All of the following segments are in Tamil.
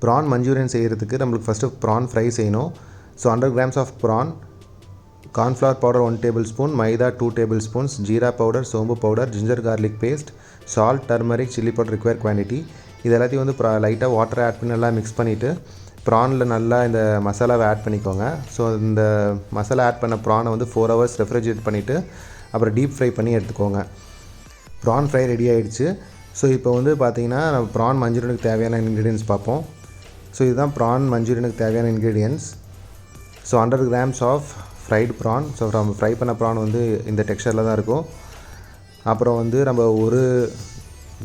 Prawn Manjurian செய்கிறதுக்கு நம்மளுக்கு ஃபஸ்ட்டு ப்ரான் ஃப்ரை செய்யணும். So 100 grams of prawn, cornflour powder 1 tablespoon, maida 2 tablespoons, jeera powder, சோம்பு powder, ginger garlic paste, salt, turmeric, chilli powder require quantity. இது எல்லாத்தையும் வந்து லைட்டாக வாட்டரை ஆட் பண்ணி நல்லா மிக்ஸ் பண்ணிவிட்டு ப்ரானில் நல்லா இந்த மசாலாவை ஆட் பண்ணிக்கோங்க. ஸோ இந்த மசாலா ஆட் பண்ண ப்ரானை வந்து 4 hours ரெஃப்ரிஜரேட் பண்ணிவிட்டு அப்புறம் டீப் ஃப்ரை பண்ணி எடுத்துக்கோங்க. ப்ரான் ஃப்ரை ரெடி ஆகிடுச்சு. ஸோ இப்போ வந்து பார்த்திங்கன்னா நம்ம ப்ரான் மஞ்சூரியனுக்கு தேவையான இன்க்ரீடியன்ஸ் பார்ப்போம். ஸோ இதுதான் ப்ரான் மஞ்சூரியனுக்கு தேவையான ingredients. So 100 grams of fried prawn. So நம்ம ஃப்ரை பண்ண ப்ரான் வந்து இந்த டெக்ஸ்சரில் தான் இருக்கும். அப்புறம் வந்து நம்ம ஒரு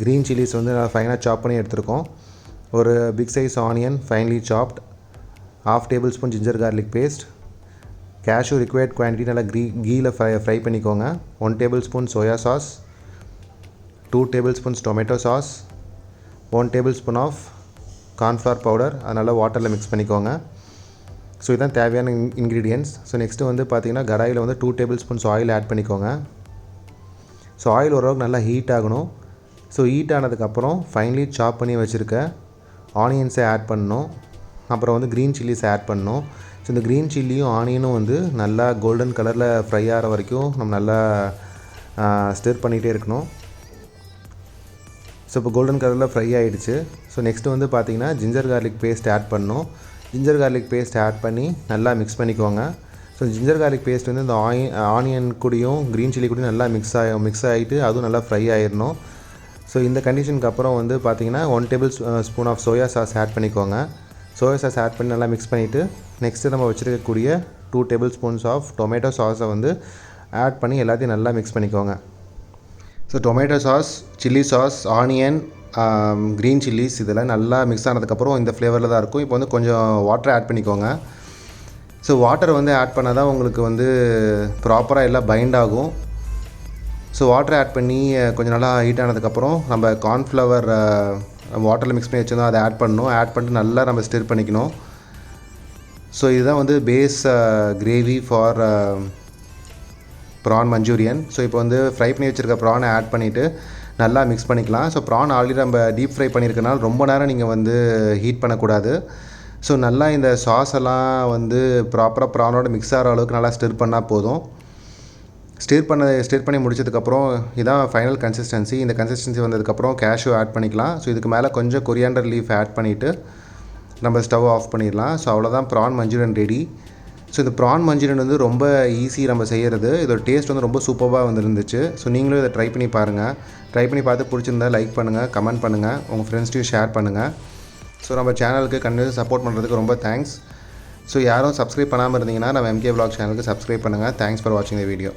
க்ரீன் சில்லிஸ் வந்து நல்லா ஃபைனாக சாப் பண்ணி எடுத்துருக்கோம். ஒரு big size onion finely chopped, 1/2 tablespoon ginger garlic paste, cashew required quantity நல்லா கீயில் ஃப்ரை பண்ணிக்கோங்க. 1 tablespoon soya sauce, 2 tablespoons tomato sauce, 1 tablespoon of cornflour powder. அதனால் வாட்டரில் மிக்ஸ் பண்ணிக்கோங்க. ஸோ இதுதான் தேவையான இன்க்ரீடியன்ட்ஸ். ஸோ நெக்ஸ்ட்டு வந்து பார்த்திங்கன்னா கடாயில் வந்து 2 tablespoons ஆயில் ஆட் பண்ணிக்கோங்க. ஸோ ஆயில் ஓரளவுக்கு நல்லா ஹீட் ஆகணும். ஸோ ஹீட் ஆனதுக்கப்புறம் ஃபைனலி சாப் பண்ணி வச்சுருக்க ஆனியன்ஸை ஆட் பண்ணணும். அப்புறம் வந்து க்ரீன் சில்லிஸை ஆட் பண்ணணும். ஸோ இந்த க்ரீன் சில்லியும் ஆனியனும் வந்து நல்லா கோல்டன் கலரில் ஃப்ரை ஆகிற வரைக்கும் நம்ம நல்லா ஸ்டிர் பண்ணிகிட்டே இருக்கணும். ஸோ இப்போ கோல்டன் கலரில் ஃப்ரை ஆகிடுச்சு. ஸோ நெக்ஸ்ட்டு வந்து பார்த்திங்கன்னா ஜிஞ்சர் கார்லிக் பேஸ்ட் ஆட் பண்ணணும். ஜிஞ்சர் கார்லிக் பேஸ்ட் ஆட் பண்ணி நல்லா மிக்ஸ் பண்ணிக்கோங்க. ஸோ ஜிஞ்சர் கார்லிக் பேஸ்ட் வந்து இந்த ஆனியன் கூடயும் க்ரீன் சில்லி கூடயும் நல்லா மிக்ஸ் ஆகிட்டு அதுவும் நல்லா ஃப்ரை ஆகிடணும். ஸோ இந்த கண்டிஷனுக்கு அப்புறம் வந்து பார்த்திங்கன்னா 1 tablespoon of soya sauce add பண்ணிக்கோங்க. சோயா சாஸ் ஆட் பண்ணி நல்லா மிக்ஸ் பண்ணிவிட்டு நெக்ஸ்ட்டு நம்ம வச்சுருக்கக்கூடிய 2 tablespoons ஆஃப் டொமேட்டோ சாஸை வந்து ஆட் பண்ணி எல்லாத்தையும் நல்லா மிக்ஸ் பண்ணிக்கோங்க. So tomato sauce, chilli sauce, onion, green chillies இதெல்லாம் நல்லா மிக்ஸ் ஆனதுக்கப்புறம் இந்த ஃப்ளேவரில் தான் இருக்கும். இப்போ வந்து கொஞ்சம் வாட்டர் ஆட் பண்ணிக்கோங்க. ஸோ வாட்டர் வந்து ஆட் பண்ணால் தான் உங்களுக்கு வந்து ப்ராப்பராக எல்லாம் பைண்ட் ஆகும். ஸோ வாட்டர் ஆட் பண்ணி கொஞ்சம் நல்லா ஹீட் ஆனதுக்கப்புறம் நம்ம கார்ன்ஃப்ளவர் வாட்டரில் மிக்ஸ் பண்ணி வச்சுருந்தோம் அதை ஆட் பண்ணணும். ஆட் பண்ணிட்டு நல்லா நம்ம ஸ்டிர் பண்ணிக்கணும். ஸோ இதுதான் வந்து base gravy for prawn Manchurian. So இப்போ வந்து ஃப்ரை பண்ணி வச்சுருக்க ப்ரானை ஆட் பண்ணிவிட்டு நல்லா மிக்ஸ் பண்ணிக்கலாம். ஸோ ப்ரான் ஆல்ரெடி நம்ம டீப் ஃப்ரை பண்ணியிருக்கனால ரொம்ப நேரம் நீங்கள் வந்து ஹீட் பண்ணக்கூடாது. ஸோ நல்லா இந்த சாஸ் எல்லாம் வந்து ப்ராப்பராக ப்ரானோட மிக்ஸ் ஆகிற அளவுக்கு நல்லா ஸ்டிர் பண்ணால் போதும். ஸ்டிர் பண்ணி முடிச்சதுக்கப்புறம் இதான் ஃபைனல் கன்சிஸ்டன்சி. இந்த கன்சிஸ்டன்சி வந்ததுக்கப்புறம் cashew ஆட் பண்ணிக்கலாம். ஸோ இதுக்கு மேலே கொஞ்சம் கொரியாண்டர் லீஃப் ஆட் பண்ணிவிட்டு நம்ம ஸ்டவ் ஆஃப் பண்ணிடலாம். ஸோ அவ்வளோதான் ப்ரான் மஞ்சூரியன் ரெடி. ஸோ இந்த ப்ரான் மஞ்சூரியன் வந்து ரொம்ப ஈஸி நம்ம செய்கிறது. இதோட டேஸ்ட் வந்து ரொம்ப சூப்பராக வந்துருந்துச்சு. ஸோ நீங்களும் இதை ட்ரை பண்ணி பாருங்கள். ட்ரை பண்ணி பார்த்து பிடிச்சிருந்தா லைக் பண்ணுங்கள், கமெண்ட் பண்ணுங்கள், உங்கள் ஃப்ரெண்ட்ஸ்டையும் ஷேர் பண்ணுங்கள். ஸோ நம்ம சேனலுக்கு கண்டினியூ சப்போர்ட் பண்ணுறதுக்கு ரொம்ப தேங்க்ஸ். ஸோ யாரும் சப்ஸ்கிரைப் பண்ணாமல் இருந்தீங்கன்னா நம்ம MK Vlog சேனலுக்கு சப்ஸ்கிரைப் பண்ணுங்கள். தேங்க்ஸ் ஃபார் வாட்சிங் த வீடியோ.